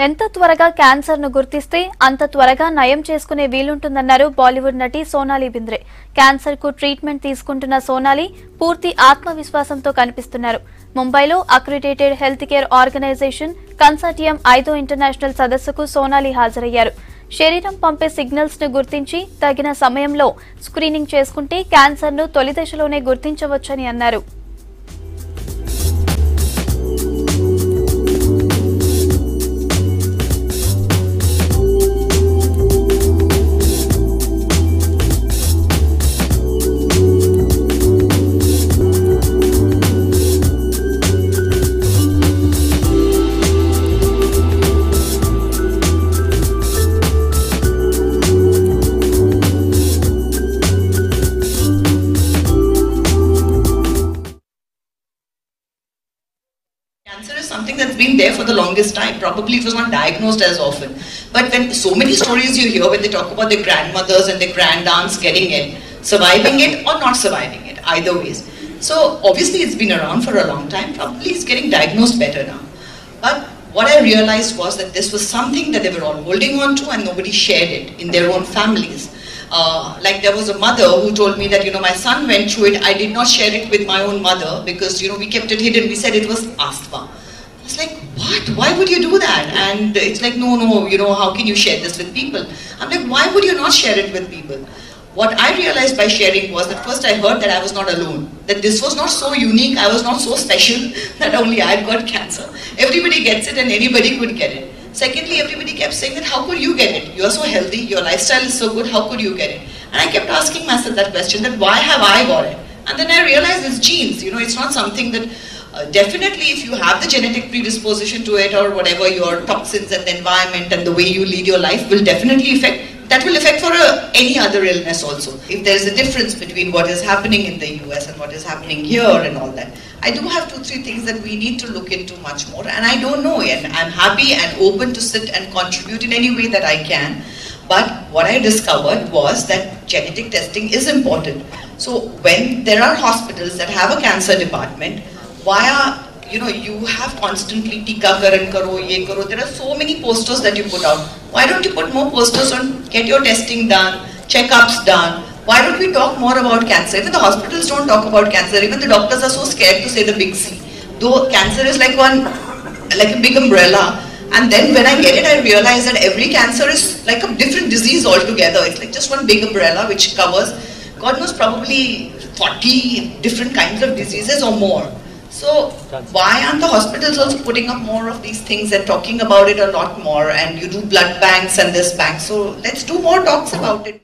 ఎంత త్వరగా క్యాన్సర్ ను గుర్తిస్తే అంత త్వరగా నయం చేసుకునే వీలుంటుందన్నారు బాలీవుడ్ నటి సోనాలి బింద్రే. క్యాన్సర్ కు ట్రీట్మెంట్ తీసుకుంటున్న సోనాలి పూర్తి ఆత్మవిశ్వాసంతో కనిపిస్తున్నారు. ముంబైలో accredited health care organisation consortium 5వ ఇంటర్నేషనల్ సదస్సుకు సోనాలి హాజరయ్యారు. శరీరం పంపే సిగ్నల్స్ ను గుర్తించి తగిన సమయంలో స్క్రీనింగ్ చేసుకుంటే క్యాన్సర్ ను తొలి దశలోనే గుర్తించవచ్చని అన్నారు. Cancer is something that's been there for the longest time. Probably it was not diagnosed as often. But when so many stories you hear when they talk about their grandmothers and their grandaunts getting it, surviving it or not surviving it, either ways. So obviously it's been around for a long time. Probably it's getting diagnosed better now. But what I realized was that this was something that they were all holding on to and nobody shared it in their own families. Like there was a mother who told me that, my son went through it. I did not share it with my own mother because, we kept it hidden. We said it was asthma. I was like, what? Why would you do that? And it's like, no, how can you share this with people? I'm like, why would you not share it with people? What I realized by sharing was that first I heard that I was not alone. That this was not so unique, I was not so special that only I had got cancer. Everybody gets it and anybody could get it. Secondly, everybody kept saying that how could you get it? You are so healthy, your lifestyle is so good, how could you get it? And I kept asking myself that question, that why have I got it? And then I realized it's genes, it's not something that, definitely if you have the genetic predisposition to it or whatever, your toxins and the environment and the way you lead your life will definitely affect, that will affect for any other illness also. If there is a difference between what is happening in the US and what is happening here and all that, I do have 2-3 things that we need to look into much more, and I don't know, and I'm happy and open to sit and contribute in any way that I can. But what I discovered was that genetic testing is important. So when there are hospitals that have a cancer department, why are, you have constantly tika karan karo, ye karo, there are so many posters that you put out. Why don't you put more posters on get your testing done, checkups done? Why don't we talk more about cancer? Even the hospitals don't talk about cancer. Even the doctors are so scared to say the big C. Though cancer is like a big umbrella. And then when I get it, I realize that every cancer is like a different disease altogether. It's like just one big umbrella which covers, God knows, probably 40 different kinds of diseases or more. So why aren't the hospitals also putting up more of these things and talking about it a lot more? And you do blood banks and this bank. So let's do more talks about it.